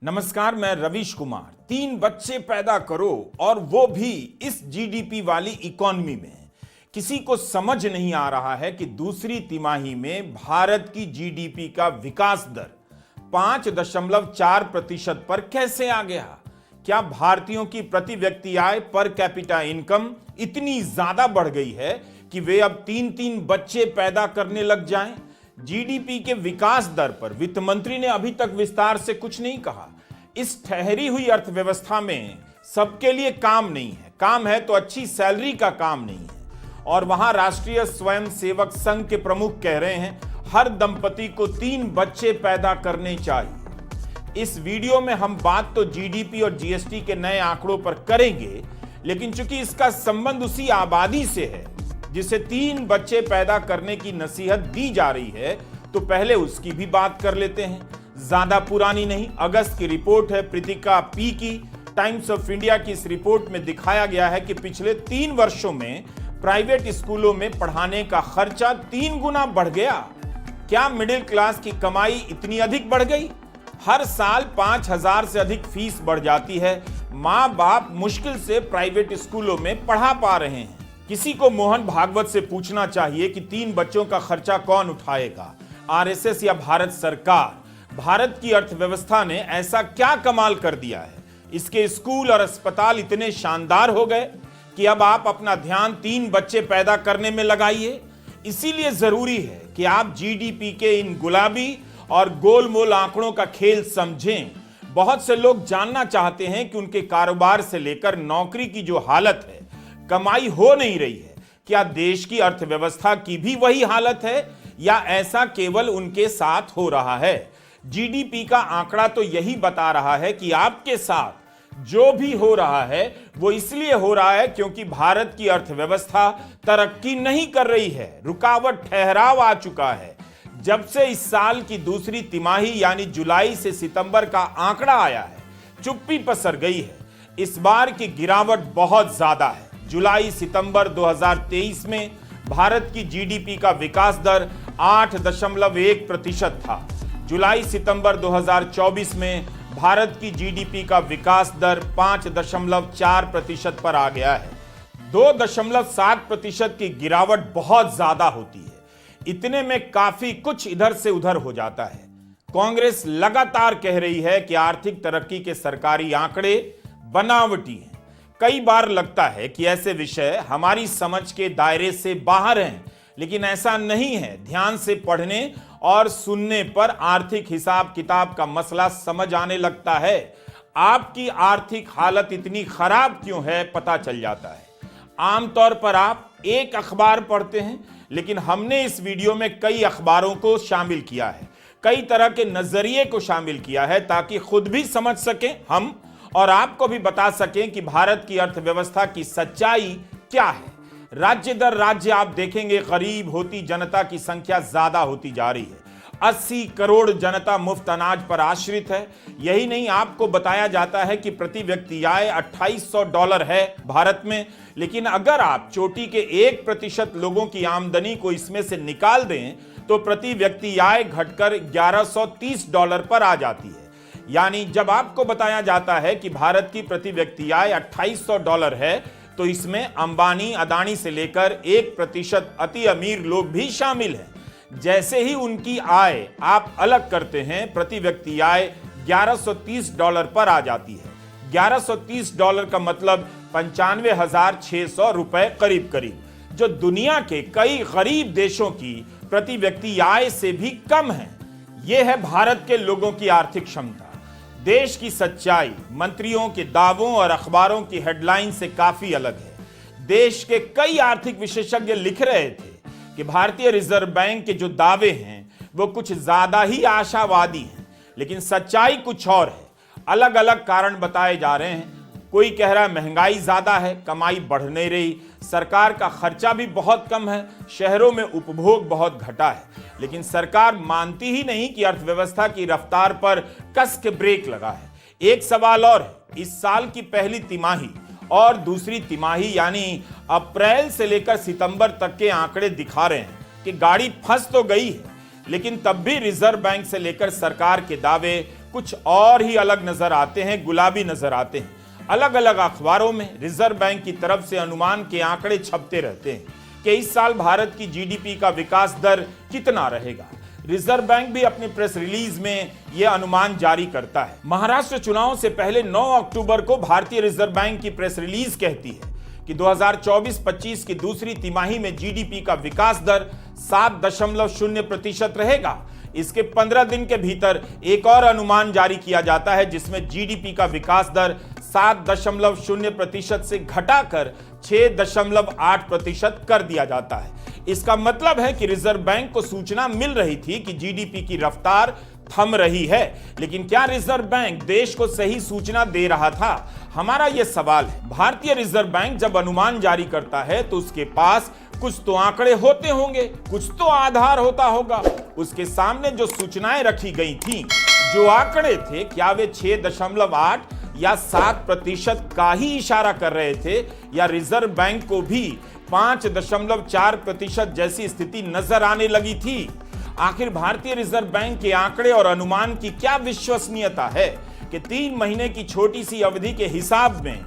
नमस्कार, मैं रवीश कुमार। 3 बच्चे पैदा करो और वो भी इस जीडीपी वाली इकॉनमी में। किसी को समझ नहीं आ रहा है कि दूसरी तिमाही में भारत की जीडीपी का विकास दर 5.4% पर कैसे आ गया। क्या भारतीयों की प्रति व्यक्ति आय पर कैपिटा इनकम इतनी ज्यादा बढ़ गई है कि वे अब 3-3 बच्चे पैदा करने लग जाएं? जीडीपी के विकास दर पर वित्त मंत्री ने अभी तक विस्तार से कुछ नहीं कहा। इस ठहरी हुई अर्थव्यवस्था में सबके लिए काम नहीं है। काम है तो अच्छी सैलरी का काम नहीं है। और वहां राष्ट्रीय स्वयंसेवक संघ के प्रमुख कह रहे हैं हर दंपति को 3 बच्चे पैदा करने चाहिए। इस वीडियो में हम बात तो जीडीपी और जीएसटी के नए आंकड़ों पर करेंगे, लेकिन चूंकि इसका संबंध उसी आबादी से है जिसे 3 बच्चे पैदा करने की नसीहत दी जा रही है, तो पहले उसकी भी बात कर लेते हैं। ज्यादा पुरानी नहीं, अगस्त की रिपोर्ट है प्रीतिका पी की। टाइम्स ऑफ इंडिया की इस रिपोर्ट में दिखाया गया है कि पिछले 3 वर्षों में प्राइवेट स्कूलों में पढ़ाने का खर्चा 3 गुना बढ़ गया। क्या मिडिल क्लास की कमाई इतनी अधिक बढ़ गई? हर साल 5,000 से अधिक फीस बढ़ जाती है। माँ बाप मुश्किल से प्राइवेट स्कूलों में पढ़ा पा रहे हैं। किसी को मोहन भागवत से पूछना चाहिए कि 3 बच्चों का खर्चा कौन उठाएगा, आरएसएस या भारत सरकार? भारत की अर्थव्यवस्था ने ऐसा क्या कमाल कर दिया है? इसके स्कूल और अस्पताल इतने शानदार हो गए कि अब आप अपना ध्यान 3 बच्चे पैदा करने में लगाइए। इसीलिए जरूरी है कि आप जीडीपी के इन गुलाबी और गोलमोल आंकड़ों का खेल समझें। बहुत से लोग जानना चाहते हैं कि उनके कारोबार से लेकर नौकरी की जो हालत है, कमाई हो नहीं रही है, क्या देश की अर्थव्यवस्था की भी वही हालत है या ऐसा केवल उनके साथ हो रहा है? जीडीपी का आंकड़ा तो यही बता रहा है कि आपके साथ जो भी हो रहा है वो इसलिए हो रहा है क्योंकि भारत की अर्थव्यवस्था तरक्की नहीं कर रही है। रुकावट, ठहराव आ चुका है। जब से इस साल की दूसरी तिमाही यानी जुलाई से सितंबर का आंकड़ा आया है, चुप्पी पसर गई है। इस बार की गिरावट बहुत ज्यादा है। जुलाई सितंबर 2023 में भारत की जीडीपी का विकास दर 8.1% था। जुलाई सितंबर 2024 में भारत की जीडीपी का विकास दर 5.4% पर आ गया है। 2.7% की गिरावट बहुत ज्यादा होती है। इतने में काफी कुछ इधर से उधर हो जाता है। कांग्रेस लगातार कह रही है कि आर्थिक तरक्की के सरकारी आंकड़े बनावटी हैं। कई बार लगता है कि ऐसे विषय हमारी समझ के दायरे से बाहर हैं, लेकिन ऐसा नहीं है। ध्यान से पढ़ने और सुनने पर आर्थिक हिसाब किताब का मसला समझ आने लगता है। आपकी आर्थिक हालत इतनी खराब क्यों है पता चल जाता है। आमतौर पर आप एक अखबार पढ़ते हैं, लेकिन हमने इस वीडियो में कई अखबारों को शामिल किया है, कई तरह के नजरिए को शामिल किया है ताकि खुद भी समझ सकें हम और आपको भी बता सकें कि भारत की अर्थव्यवस्था की सच्चाई क्या है। राज्य दर राज्य आप देखेंगे गरीब होती जनता की संख्या ज्यादा होती जा रही है। 80 करोड़ जनता मुफ्त अनाज पर आश्रित है। यही नहीं, आपको बताया जाता है कि प्रति व्यक्ति आय $2800 है भारत में, लेकिन अगर आप चोटी के 1% लोगों की आमदनी को इसमें से निकाल दें तो प्रति व्यक्ति आय घटकर $1130 पर आ जाती है। यानी जब आपको बताया जाता है कि भारत की प्रति व्यक्ति आय $2800 है, तो इसमें अंबानी, अदानी से लेकर 1% अति अमीर लोग भी शामिल हैं। जैसे ही उनकी आय आप अलग करते हैं, प्रति व्यक्ति आय $1130 पर आ जाती है। $1130 का मतलब 95,600 रुपए करीब करीब, जो दुनिया के कई गरीब देशों की प्रति व्यक्ति आय से भी कम है। यह है भारत के लोगों की आर्थिक क्षमता। देश की सच्चाई मंत्रियों के दावों और अखबारों की हेडलाइन से काफी अलग है। देश के कई आर्थिक विशेषज्ञ लिख रहे थे कि भारतीय रिजर्व बैंक के जो दावे हैं वो कुछ ज्यादा ही आशावादी हैं, लेकिन सच्चाई कुछ और है। अलग अलग कारण बताए जा रहे हैं। कोई कह रहा है महंगाई ज्यादा है, कमाई बढ़ नहीं रही, सरकार का खर्चा भी बहुत कम है, शहरों में उपभोग बहुत घटा है। लेकिन सरकार मानती ही नहीं कि अर्थव्यवस्था की रफ्तार पर कस के ब्रेक लगा है। एक सवाल और है, इस साल की पहली तिमाही और दूसरी तिमाही यानी अप्रैल से लेकर सितंबर तक के आंकड़े दिखा रहे हैं कि गाड़ी फंस तो गई है, लेकिन तब भी रिजर्व बैंक से लेकर सरकार के दावे कुछ और ही अलग नजर आते हैं, गुलाबी नजर आते हैं। अलग अलग अखबारों में रिजर्व बैंक की तरफ से अनुमान के आंकड़े छपते रहते हैं कि इस साल भारत की जीडीपी का विकास दर कितना रहेगा। रिजर्व बैंक भी अपनी प्रेस रिलीज में यह अनुमान जारी करता है। महाराष्ट्र चुनाव से पहले 9 अक्टूबर को भारतीय रिजर्व बैंक की प्रेस रिलीज कहती है कि 2024-25 की दूसरी तिमाही में जीडीपी का विकास दर 7.0% रहेगा। इसके 15 दिन के भीतर एक और अनुमान जारी किया जाता है जिसमें जीडीपी का विकास दर 7.0% से घटाकर 6.8% कर दिया जाता है। इसका मतलब है कि रिजर्व बैंक को सूचना मिल रही थी कि जीडीपी की रफ्तार थम रही है, लेकिन क्या रिजर्व बैंक देश को सही सूचना दे रहा था? हमारा यह सवाल है। भारतीय रिजर्व बैंक जब अनुमान जारी करता है तो उसके पास कुछ तो आंकड़े होते होंगे, कुछ तो आधार होता होगा। उसके सामने जो सूचनाएं रखी गई थी, जो आंकड़े थे, क्या वे 6.8 या 7% का ही इशारा कर रहे थे, या रिजर्व बैंक को भी 5.4% जैसी स्थिति नजर आने लगी थी? आखिर भारतीय रिजर्व बैंक के आंकड़े और अनुमान की क्या विश्वसनीयता है कि 3 महीने की छोटी सी अवधि के हिसाब में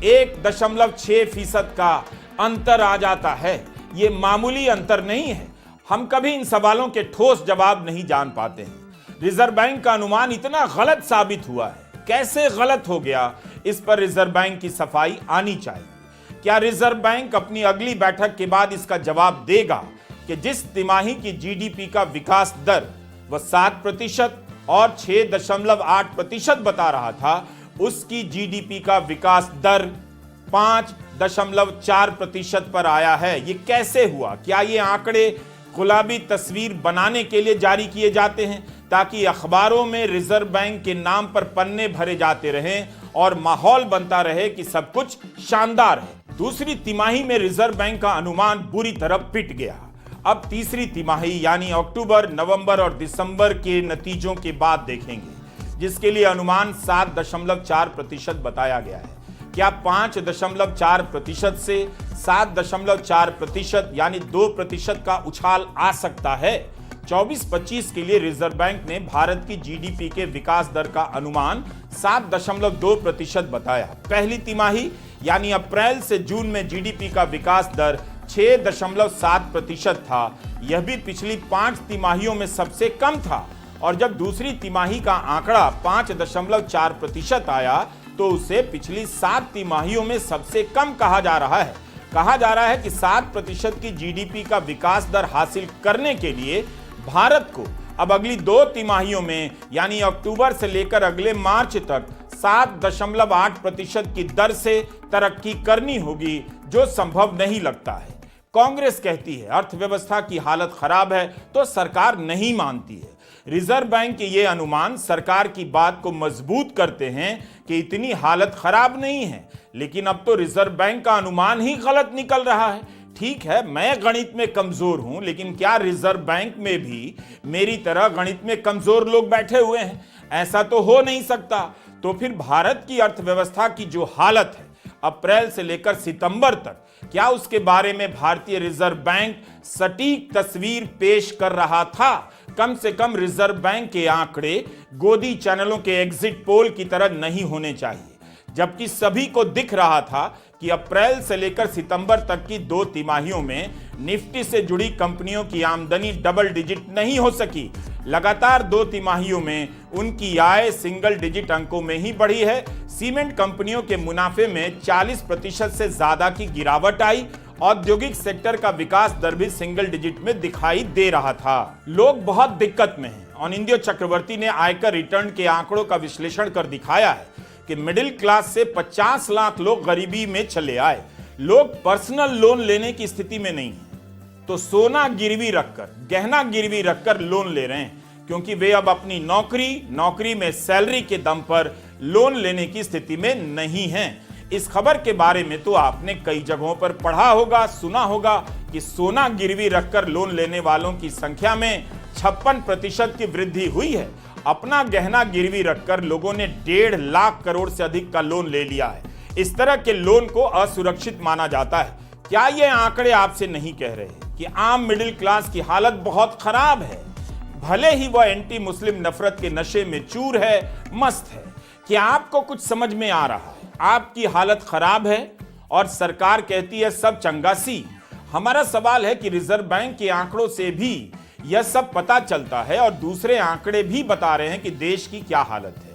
1.6% का अंतर आ जाता है? ये मामूली अंतर नहीं है। हम कभी इन सवालों के ठोस जवाब नहीं जान पाते हैं। रिजर्व बैंक का अनुमान इतना गलत साबित हुआ है, कैसे गलत हो गया, इस पर रिजर्व बैंक की सफाई आनी चाहिए। क्या रिजर्व बैंक अपनी अगली बैठक के बाद इसका जवाब देगा कि जिस तिमाही की जीडीपी का विकास दर वह 7% और 6.8% बता रहा था, उसकी जीडीपी का विकास दर 5.4% पर आया है? ये कैसे हुआ? क्या ये आंकड़े गुलाबी तस्वीर बनाने के लिए जारी किए जाते हैं ताकि अखबारों में रिजर्व बैंक के नाम पर पन्ने भरे जाते रहें और माहौल बनता रहे कि सब कुछ शानदार है? दूसरी तिमाही में रिजर्व बैंक का अनुमान बुरी तरह पिट गया। अब तीसरी तिमाही यानी अक्टूबर, नवंबर और दिसंबर के नतीजों के बाद देखेंगे, जिसके लिए अनुमान 7.4% बताया गया है। क्या 5.4% से 7.4% यानी 2% का उछाल आ सकता है? 24-25 के लिए रिजर्व बैंक ने भारत की जीडीपी के विकास दर का अनुमान 7.2% बताया। पहली तिमाही यानी अप्रैल से जून में जीडीपी का विकास दर 6.7% था। यह भी पिछली 5 तिमाहियों में सबसे कम था, और जब दूसरी तिमाही का आंकड़ा 5.4% आया तो उसे पिछली 7 तिमाहियों में सबसे कम कहा जा रहा है। कहा जा रहा है कि 7% की जीडीपी का विकास दर हासिल करने के लिए भारत को अब अगली 2 तिमाहियों में यानी अक्टूबर से लेकर अगले मार्च तक 7.8% की दर से तरक्की करनी होगी, जो संभव नहीं लगता है। कांग्रेस कहती है अर्थव्यवस्था की हालत खराब है तो सरकार नहीं मानती है। रिजर्व बैंक के ये अनुमान सरकार की बात को मजबूत करते हैं कि इतनी हालत खराब नहीं है, लेकिन अब तो रिजर्व बैंक का अनुमान ही गलत निकल रहा है। ठीक है, मैं गणित में कमजोर हूं, लेकिन क्या रिजर्व बैंक में भी मेरी तरह गणित में कमजोर लोग बैठे हुए हैं? ऐसा तो हो नहीं सकता। तो फिर भारत की अर्थव्यवस्था की जो हालत है अप्रैल से लेकर सितंबर तक, क्या उसके बारे में भारतीय रिजर्व बैंक सटीक तस्वीर पेश कर रहा था? कम से कम रिजर्व बैंक के आंकड़े गोदी चैनलों के एग्जिट पोल की तरह नहीं होने चाहिए, जबकि सभी को दिख रहा था कि अप्रैल से लेकर सितंबर तक की 2 तिमाहियों में निफ्टी से जुड़ी कंपनियों की आमदनी डबल डिजिट नहीं हो सकी। लगातार 2 तिमाहियों में उनकी आय सिंगल डिजिट अंकों में ही बढ़ी है। सीमेंट कंपनियों के मुनाफे में 40% से ज्यादा की गिरावट आई। औद्योगिक सेक्टर का विकास दर भी सिंगल डिजिट में दिखाई दे रहा था। लोग बहुत दिक्कत में हैं। अनिंद्य चक्रवर्ती ने आयकर रिटर्न के आंकड़ों का विश्लेषण कर दिखाया है कि मिडिल क्लास से 50 लाख लोग गरीबी में चले आए। लोग पर्सनल लोन लेने की स्थिति में नहीं है, तो सोना गिरवी रखकर, गहना गिरवी रखकर लोन ले रहे हैं, क्योंकि वे अब अपनी नौकरी में सैलरी के दम पर लोन लेने की स्थिति में नहीं हैं। इस खबर के बारे में तो आपने कई जगहों पर पढ़ा होगा, सुना होगा कि सोना गिरवी रखकर लोन लेने वालों की संख्या में 56% की वृद्धि हुई है। अपना गहना गिरवी रखकर लोगों ने 1.5 लाख करोड़ से अधिक का लोन ले लिया है। इस तरह के लोन को असुरक्षित माना जाता है। क्या ये आंकड़े आपसे नहीं कह रहे कि आम मिडिल क्लास की हालत बहुत खराब है? भले ही वह एंटी मुस्लिम नफरत के नशे में चूर है, मस्त है। क्या आपको कुछ समझ में आ रहा है? आपकी हालत खराब है और सरकार कहती है सब चंगासी। हमारा सवाल है कि रिजर्व बैंक के आंकड़ों से भी यह सब पता चलता है और दूसरे आंकड़े भी बता रहे हैं कि देश की क्या हालत है।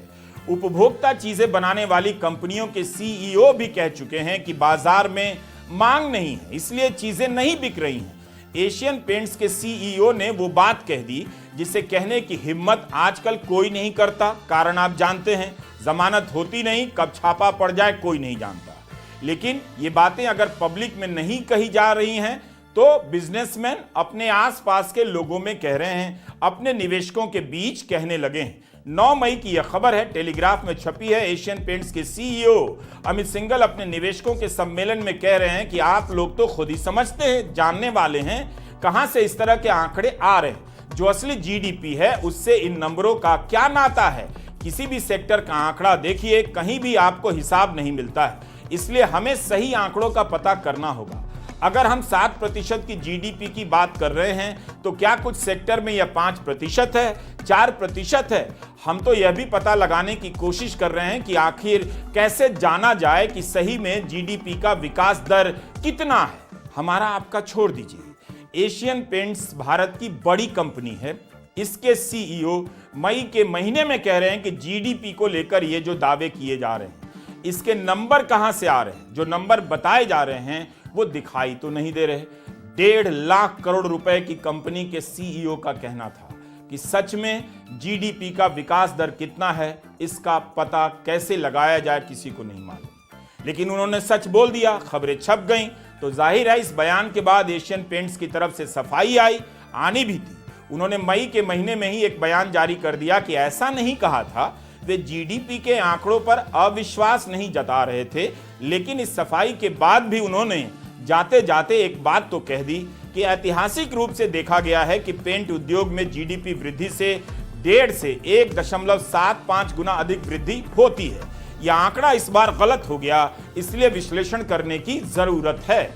उपभोक्ता चीजें बनाने वाली कंपनियों के सीईओ भी कह चुके हैं कि बाजार में मांग नहीं है, इसलिए चीजें नहीं बिक रही हैं। एशियन पेंट्स के सीईओ ने वो बात कह दी जिसे कहने की हिम्मत आजकल कोई नहीं करता। कारण आप जानते हैं, जमानत होती नहीं, कब छापा पड़ जाए कोई नहीं जानता। लेकिन ये बातें अगर पब्लिक में नहीं कही जा रही हैं तो बिजनेसमैन अपने आसपास के लोगों में कह रहे हैं, अपने निवेशकों के बीच कहने लगे हैं। 9 मई की यह खबर है, टेलीग्राफ में छपी है। एशियन पेंट्स के सीईओ अमित सिंघल अपने निवेशकों के सम्मेलन में कह रहे हैं कि आप लोग तो खुद ही समझते हैं, जानने वाले हैं कहां से इस तरह के आंकड़े आ रहे हैं। जो असली जीडीपी है उससे इन नंबरों का क्या नाता है? किसी भी सेक्टर का आंकड़ा देखिए, कहीं भी आपको हिसाब नहीं मिलता है। इसलिए हमें सही आंकड़ों का पता करना होगा। अगर हम 7% की जीडीपी की बात कर रहे हैं तो क्या कुछ सेक्टर में यह 5% है, 4% है? हम तो यह भी पता लगाने की कोशिश कर रहे हैं कि आखिर कैसे जाना जाए कि सही में जीडीपी का विकास दर कितना है। हमारा आपका छोड़ दीजिए। एशियन पेंट्स भारत की बड़ी कंपनी है। इसके सीईओ मई के महीने में कह रहे हैं कि जीडीपी को लेकर ये जो दावे किए जा रहे हैं, इसके नंबर कहां से आ रहे हैं? जो नंबर बताए जा रहे हैं वो दिखाई तो नहीं दे रहे। 1.5 लाख करोड़ रुपए की कंपनी के सीईओ का कहना था कि सच में जीडीपी का विकास दर कितना है इसका पता कैसे लगाया जाए किसी को नहीं मालूम। लेकिन उन्होंने सच बोल दिया, खबरें छप गईं। तो जाहिर है इस बयान के बाद एशियन पेंट्स की तरफ से सफाई आनी भी थी। उन्होंने मई के महीने में ही एक बयान जारी कर दिया कि ऐसा नहीं कहा था, वे जीडीपी के आंकड़ों पर अविश्वास नहीं जता रहे थे। लेकिन इस सफाई के बाद भी उन्होंने जाते जाते एक बात तो कह दी कि ऐतिहासिक रूप से देखा गया है कि पेंट उद्योग में जीडीपी वृद्धि से 1.5 से 1.75 गुना अधिक वृद्धि होती है। यह आंकड़ा इस बार गलत हो गया, इसलिए विश्लेषण करने की जरूरत है।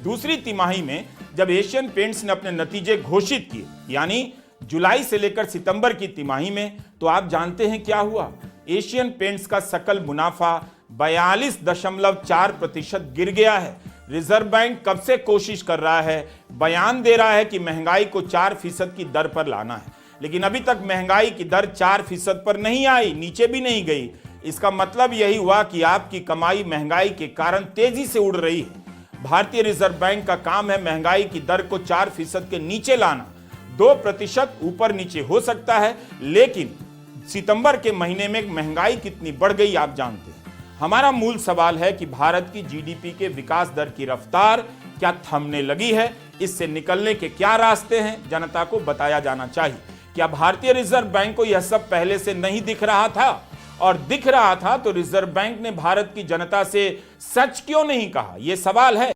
दूसरी तिमाही में जब एशियन पेंट्स ने अपने नतीजे घोषित किए, यानी जुलाई से लेकर सितंबर की तिमाही में, तो आप जानते हैं क्या हुआ? एशियन पेंट्स का सकल मुनाफा 42.4% गिर गया है। रिजर्व बैंक कब से कोशिश कर रहा है, बयान दे रहा है कि महंगाई को 4% की दर पर लाना है, लेकिन अभी तक महंगाई की दर 4% पर नहीं आई, नीचे भी नहीं गई। इसका मतलब यही हुआ कि आपकी कमाई महंगाई के कारण तेजी से उड़ रही है। भारतीय रिजर्व बैंक का काम है महंगाई की दर को 4% के नीचे लाना। 2% ऊपर नीचे हो सकता है, लेकिन सितंबर के महीने में महंगाई कितनी बढ़ गई आप जानते हैं। हमारा मूल सवाल है कि भारत की जीडीपी के विकास दर की रफ्तार क्या थमने लगी है? इससे निकलने के क्या रास्ते हैं, जनता को बताया जाना चाहिए। क्या भारतीय रिजर्व बैंक को यह सब पहले से नहीं दिख रहा था? और दिख रहा था तो रिजर्व बैंक ने भारत की जनता से सच क्यों नहीं कहा? यह सवाल है।